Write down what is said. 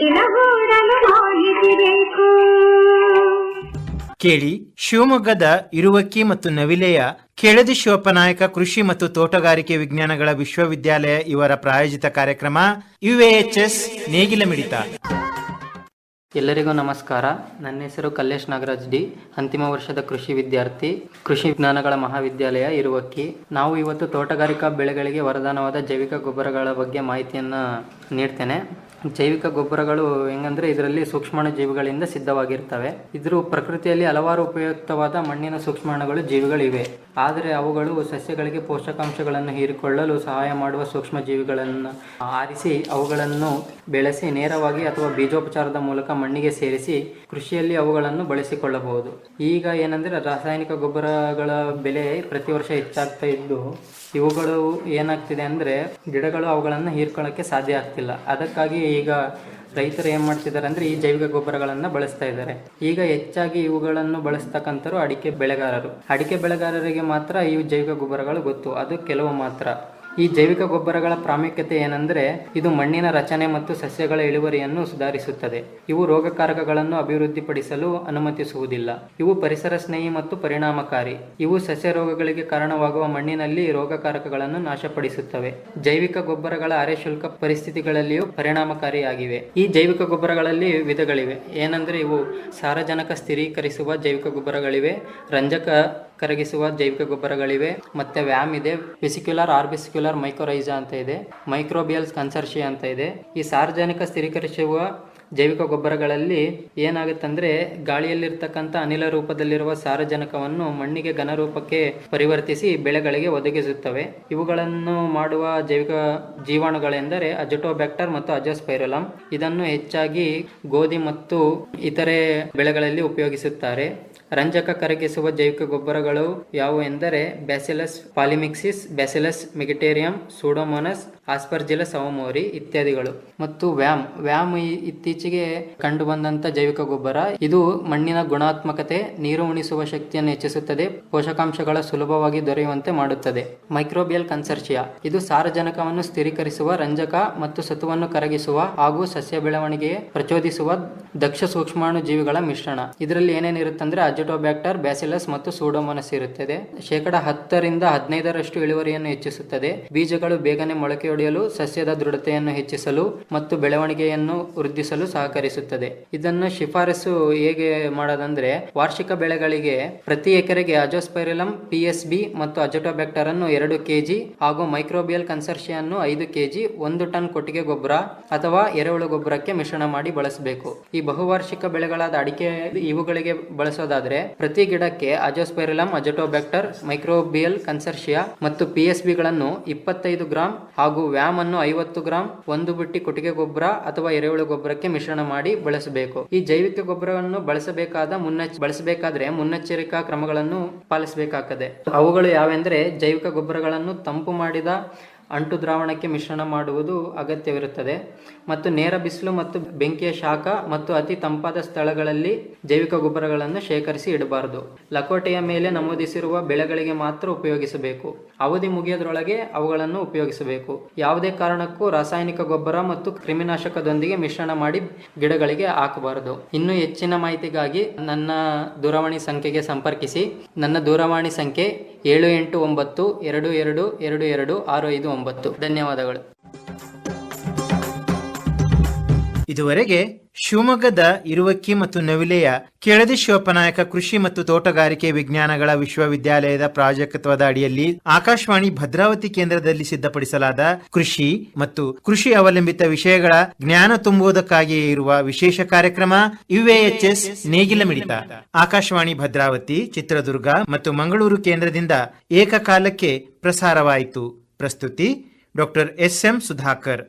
ಮುಟ್ಟಿನ ಗೂಡಲು ಮಾಹಿತಿಬೇಕು. ಕೇಳಿ, ಶಿವಮೊಗ್ಗದ ಇರುವಕ್ಕಿ ಮತ್ತು ನವಿಲೆಯ ಕೆಳದಿ ಶಿವಪ್ಪನಾಯಕ ಕೃಷಿ ಮತ್ತು ತೋಟಗಾರಿಕೆ ವಿಜ್ಞಾನಗಳ ವಿಶ್ವವಿದ್ಯಾಲಯ ಇವರ ಪ್ರಾಯೋಜಿತ ಕಾರ್ಯಕ್ರಮ UAHS ನೇಗಿಲ ಮಿಡಿತ. ಎಲ್ಲರಿಗೂ ನಮಸ್ಕಾರ. ನನ್ನ ಹೆಸರು ಕಲ್ಲೇಶ್ ನಾಗರಾಜ್ ಡಿ, ಅಂತಿಮ ವರ್ಷದ ಕೃಷಿ ವಿದ್ಯಾರ್ಥಿ, ಕೃಷಿ ವಿಜ್ಞಾನಗಳ ಮಹಾವಿದ್ಯಾಲಯ ಇರುವಕ್ಕಿ. ನಾವು ಇವತ್ತು ತೋಟಗಾರಿಕಾ ಬೆಳೆಗಳಿಗೆ ವರದಾನವಾದ ಜೈವಿಕ ಗೊಬ್ಬರಗಳ ಬಗ್ಗೆ ಮಾಹಿತಿಯನ್ನು ನೀಡ್ತೇನೆ. ಜೈವಿಕ ಗೊಬ್ಬರಗಳು ಹೆಂಗಂದರೆ ಇದರಲ್ಲಿ ಸೂಕ್ಷ್ಮಾಣು ಜೀವಿಗಳಿಂದ ಸಿದ್ಧವಾಗಿರ್ತವೆ. ಇದ್ರ ಪ್ರಕೃತಿಯಲ್ಲಿ ಹಲವಾರು ಉಪಯುಕ್ತವಾದ ಮಣ್ಣಿನ ಸೂಕ್ಷ್ಮಾಣುಗಳು ಜೀವಿಗಳಿವೆ. ಆದರೆ ಅವುಗಳು ಸಸ್ಯಗಳಿಗೆ ಪೋಷಕಾಂಶಗಳನ್ನು ಹೀರಿಕೊಳ್ಳಲು ಸಹಾಯ ಮಾಡುವ ಸೂಕ್ಷ್ಮ ಜೀವಿಗಳನ್ನು ಆರಿಸಿ ಅವುಗಳನ್ನು ಬೆಳೆಸಿ ನೇರವಾಗಿ ಅಥವಾ ಬೀಜೋಪಚಾರದ ಮೂಲಕ ಮಣ್ಣಿಗೆ ಸೇರಿಸಿ ಕೃಷಿಯಲ್ಲಿ ಅವುಗಳನ್ನು ಬಳಸಿಕೊಳ್ಳಬಹುದು. ಈಗ ಏನಂದರೆ ರಾಸಾಯನಿಕ ಗೊಬ್ಬರಗಳ ಬೆಲೆ ಪ್ರತಿ ವರ್ಷ ಹೆಚ್ಚಾಗ್ತಾ ಇದ್ದು ಇವುಗಳು ಏನಾಗ್ತಿದೆ ಅಂದರೆ ಗಿಡಗಳು ಅವುಗಳನ್ನು ಹೀರ್ಕೊಳ್ಳೋಕ್ಕೆ ಸಾಧ್ಯ ಆಗ್ತಿಲ್ಲ. ಅದಕ್ಕಾಗಿ ಈಗ ರೈತರು ಏನು ಮಾಡ್ತಿದ್ದಾರೆ ಅಂದರೆ ಈ ಜೈವಿಕ ಗೊಬ್ಬರಗಳನ್ನು ಬಳಸ್ತಾ ಇದ್ದಾರೆ. ಈಗ ಹೆಚ್ಚಾಗಿ ಇವುಗಳನ್ನು ಬಳಸ್ತಕ್ಕಂಥವ್ರು ಅಡಿಕೆ ಬೆಳೆಗಾರರಿಗೆ ಮಾತ್ರ ಈ ಜೈವಿಕ ಗೊಬ್ಬರಗಳು ಗೊತ್ತು, ಅದು ಕೆಲವು ಮಾತ್ರ. ಈ ಜೈವಿಕ ಗೊಬ್ಬರಗಳ ಪ್ರಾಮುಖ್ಯತೆ ಏನಂದರೆ ಇದು ಮಣ್ಣಿನ ರಚನೆ ಮತ್ತು ಸಸ್ಯಗಳ ಇಳುವರಿಯನ್ನು ಸುಧಾರಿಸುತ್ತದೆ. ಇವು ರೋಗಕಾರಕಗಳನ್ನು ಅಭಿವೃದ್ಧಿಪಡಿಸಲು ಅನುಮತಿಸುವುದಿಲ್ಲ. ಇವು ಪರಿಸರ ಸ್ನೇಹಿ ಮತ್ತು ಪರಿಣಾಮಕಾರಿ. ಇವು ಸಸ್ಯ ರೋಗಗಳಿಗೆ ಕಾರಣವಾಗುವ ಮಣ್ಣಿನಲ್ಲಿ ರೋಗಕಾರಕಗಳನ್ನು ನಾಶಪಡಿಸುತ್ತವೆ. ಜೈವಿಕ ಗೊಬ್ಬರಗಳ ಅರೆಶುಲ್ಕ ಪರಿಸ್ಥಿತಿಗಳಲ್ಲಿಯೂ ಪರಿಣಾಮಕಾರಿಯಾಗಿವೆ. ಈ ಜೈವಿಕ ಗೊಬ್ಬರಗಳಲ್ಲಿ ವಿಧಗಳಿವೆ. ಏನಂದರೆ ಇವು ಸಾರಜನಕ ಸ್ಥಿರೀಕರಿಸುವ ಜೈವಿಕ ಗೊಬ್ಬರಗಳಿವೆ, ರಂಜಕ ಕರಗಿಸುವ ಜೈವಿಕ ಗೊಬ್ಬರಗಳಿವೆ, ಮತ್ತೆ ವ್ಯಾಮ್ ಇದೆ, ವೆಸಿಕ್ಯುಲರ್ ಆರ್ಬಿಸಿಕ್ಯುಲರ್ ಮೈಕ್ರೋರೈಜಾ ಅಂತ ಇದೆ, ಮೈಕ್ರೋಬಿಯಲ್ಸ್ ಕನ್ಸರ್ಷಿಯಾ ಅಂತ ಇದೆ. ಈ ಸಾರ್ವಜನಿಕ ಸ್ಥಿರೀಕರಿಸುವ ಜೈವಿಕ ಗೊಬ್ಬರಗಳಲ್ಲಿ ಏನಾಗುತ್ತಂದ್ರೆ ಗಾಳಿಯಲ್ಲಿರ್ತಕ್ಕಂಥ ಅನಿಲ ರೂಪದಲ್ಲಿರುವ ಸಾರಜನಕವನ್ನು ಮಣ್ಣಿಗೆ ಘನರೂಪಕ್ಕೆ ಪರಿವರ್ತಿಸಿ ಬೆಳೆಗಳಿಗೆ ಒದಗಿಸುತ್ತವೆ. ಇವುಗಳನ್ನು ಮಾಡುವ ಜೈವಿಕ ಜೀವಾಣುಗಳೆಂದರೆ ಅಜಟೋಬ್ಯಾಕ್ಟರ್ ಮತ್ತು ಅಜೋಸ್ಪೈರಲಮ್. ಇದನ್ನು ಹೆಚ್ಚಾಗಿ ಗೋಧಿ ಮತ್ತು ಇತರೆ ಬೆಳೆಗಳಲ್ಲಿ ಉಪಯೋಗಿಸುತ್ತಾರೆ. ರಂಜಕ ಕರಗಿಸುವ ಜೈವಿಕ ಗೊಬ್ಬರಗಳು ಯಾವುವು ಎಂದರೆ ಬ್ಯಾಸಿಲಸ್ ಪಾಲಿಮಿಕ್ಸಿಸ್, ಬ್ಯಾಸಿಲಸ್ ಮೆಗಿಟೇರಿಯಂ, ಸೂಡೋಮೋನಸ್, ಆಸ್ಪರ್ಜಿಲಸ್ ಅವಮೋರಿ ಇತ್ಯಾದಿಗಳು. ಮತ್ತು ವ್ಯಾಮ್ ಇತ್ತೀಚೆಗೆ ಕಂಡು ಬಂದಂತ ಜೈವಿಕ ಗೊಬ್ಬರ. ಇದು ಮಣ್ಣಿನ ಗುಣಾತ್ಮಕತೆ, ನೀರು ಉಣಿಸುವ ಶಕ್ತಿಯನ್ನು ಹೆಚ್ಚಿಸುತ್ತದೆ, ಪೋಷಕಾಂಶಗಳ ಸುಲಭವಾಗಿ ದೊರೆಯುವಂತೆ ಮಾಡುತ್ತದೆ. ಮೈಕ್ರೋಬಿಯಲ್ ಕನ್ಸರ್ಷಿಯಾ ಇದು ಸಾರಜನಕವನ್ನು ಸ್ಥಿರೀಕರಿಸುವ, ರಂಜಕ ಮತ್ತು ಸತುವನ್ನು ಕರಗಿಸುವ ಹಾಗೂ ಸಸ್ಯ ಬೆಳವಣಿಗೆ ಪ್ರಚೋದಿಸುವ ದಕ್ಷ ಸೂಕ್ಷ್ಮಾಣು ಜೀವಿಗಳ ಮಿಶ್ರಣ. ಇದರಲ್ಲಿ ಏನೇನಿರುತ್ತಂದ್ರೆ ಅಜಟೋಬ್ಯಾಕ್ಟರ್, ಬ್ಯಾಸಿಲಸ್ ಮತ್ತು ಸೂಡೋಮೋನಸ್ ಇರುತ್ತದೆ. 10% 15% ಇಳುವರಿಯನ್ನು ಹೆಚ್ಚಿಸುತ್ತದೆ. ಬೀಜಗಳು ಬೇಗನೆ ಮೊಳಕೆಯೊಡೆಯಲು, ಸಸ್ಯದ ದೃಢತೆಯನ್ನು ಹೆಚ್ಚಿಸಲು ಮತ್ತು ಬೆಳವಣಿಗೆಯನ್ನು ವೃದ್ಧಿಸಲು ಸಹಕರಿಸುತ್ತದೆ. ಇದನ್ನು ಶಿಫಾರಸು ಹೇಗೆ ಮಾಡೋದಂದ್ರೆ ವಾರ್ಷಿಕ ಬೆಳೆಗಳಿಗೆ ಪ್ರತಿ ಎಕರೆಗೆ ಅಜೋಸ್ಪೈರಲಮ್ PSB ಮತ್ತು ಅಜಟೋಬ್ಯಾಕ್ಟರ್ ಅನ್ನು 2 kg ಹಾಗೂ ಮೈಕ್ರೋಬಿಯಲ್ ಕನ್ಸರ್ಷಿಯನ್ನು 5 kg 1 ಟನ್ ಕೊಟ್ಟಿಗೆ ಗೊಬ್ಬರ ಅಥವಾ ಎರೆಹುಳು ಗೊಬ್ಬರಕ್ಕೆ ಮಿಶ್ರಣ ಮಾಡಿ ಬಳಸಬೇಕು. ಈ ಬಹುವಾರ್ಷಿಕ ಬೆಳೆಗಳಾದ ಅಡಿಕೆ ಇವುಗಳಿಗೆ ಬಳಸೋದಾದ್ರೆ ಪ್ರತಿ ಗಿಡಕ್ಕೆ ಅಜೋಸ್ಪೈರಲಮ್, ಅಜಟೋಬ್ಯಾಕ್ಟರ್, ಮೈಕ್ರೋಬಿಯಲ್ ಕನ್ಸರ್ಷಿಯಾ ಮತ್ತು PSB ಗಳನ್ನು 25 ಗ್ರಾಂ ಹಾಗೂ ವ್ಯಾಮ್ ಅನ್ನು 50 ಗ್ರಾಂ 1 ಬುಟ್ಟಿ ಕೊಟ್ಟಿಗೆ ಗೊಬ್ಬರ ಅಥವಾ ಎರೆಹುಳು ಗೊಬ್ಬರಕ್ಕೆ ಮಿಶ್ರಣ ಮಾಡಿ ಬಳಸಬೇಕು. ಈ ಜೈವಿಕ ಗೊಬ್ಬರವನ್ನು ಬಳಸಬೇಕಾದ್ರೆ ಮುನ್ನೆಚ್ಚರಿಕಾ ಕ್ರಮಗಳನ್ನು ಪಾಲಿಸಬೇಕಾಗುತ್ತದೆ. ಅವುಗಳು ಯಾವೆಂದರೆ ಜೈವಿಕ ಗೊಬ್ಬರಗಳನ್ನು ತಂಪು ಮಾಡಿದ ಅಂಟು ದ್ರಾವಣಕ್ಕೆ ಮಿಶ್ರಣ ಮಾಡುವುದು ಅಗತ್ಯವಿರುತ್ತದೆ. ಮತ್ತು ನೇರ ಬಿಸಿಲು ಮತ್ತು ಬೆಂಕಿಯ ಶಾಖ ಮತ್ತು ಅತಿ ತಂಪಾದ ಸ್ಥಳಗಳಲ್ಲಿ ಜೈವಿಕ ಗೊಬ್ಬರಗಳನ್ನು ಶೇಖರಿಸಿ ಇಡಬಾರದು. ಲಕೋಟೆಯ ಮೇಲೆ ನಮೂದಿಸಿರುವ ಬೆಳೆಗಳಿಗೆ ಮಾತ್ರ ಉಪಯೋಗಿಸಬೇಕು. ಅವಧಿ ಮುಗಿಯೋದ್ರೊಳಗೆ ಅವುಗಳನ್ನು ಉಪಯೋಗಿಸಬೇಕು. ಯಾವುದೇ ಕಾರಣಕ್ಕೂ ರಾಸಾಯನಿಕ ಗೊಬ್ಬರ ಮತ್ತು ಕ್ರಿಮಿನಾಶಕದೊಂದಿಗೆ ಮಿಶ್ರಣ ಮಾಡಿ ಗಿಡಗಳಿಗೆ ಹಾಕಬಾರದು. ಇನ್ನೂ ಹೆಚ್ಚಿನ ಮಾಹಿತಿಗಾಗಿ ನನ್ನ ದೂರವಾಣಿ ಸಂಖ್ಯೆಗೆ ಸಂಪರ್ಕಿಸಿ. ನನ್ನ ದೂರವಾಣಿ ಸಂಖ್ಯೆ 7892222659. ಧನ್ಯವಾದಗಳು. ಇದುವರೆಗೆ ಶಿವಮೊಗ್ಗದ ಇರುವಕ್ಕಿ ಮತ್ತು ನವಿಲೆಯ ಕೆಳದಿ ಶಿವಪ್ಪನಾಯಕ ಕೃಷಿ ಮತ್ತು ತೋಟಗಾರಿಕೆ ವಿಜ್ಞಾನಗಳ ವಿಶ್ವವಿದ್ಯಾಲಯದ ಪ್ರಾಜೆಕ್ಟ್ವದ ಅಡಿಯಲ್ಲಿ ಆಕಾಶವಾಣಿ ಭದ್ರಾವತಿ ಕೇಂದ್ರದಲ್ಲಿ ಸಿದ್ಧಪಡಿಸಲಾದ ಕೃಷಿ ಮತ್ತು ಕೃಷಿ ಅವಲಂಬಿತ ವಿಷಯಗಳ ಜ್ಞಾನ ತುಂಬುವುದಕ್ಕಾಗಿಯೇ ಇರುವ ವಿಶೇಷ ಕಾರ್ಯಕ್ರಮ UAHS ನೇಗಿಲ ಮಿಡಿತ ಆಕಾಶವಾಣಿ ಭದ್ರಾವತಿ, ಚಿತ್ರದುರ್ಗ ಮತ್ತು ಮಂಗಳೂರು ಕೇಂದ್ರದಿಂದ ಏಕಕಾಲಕ್ಕೆ ಪ್ರಸಾರವಾಯಿತು. ಪ್ರಸ್ತುತಿ ಡಾಕ್ಟರ್ SM ಸುಧಾಕರ್.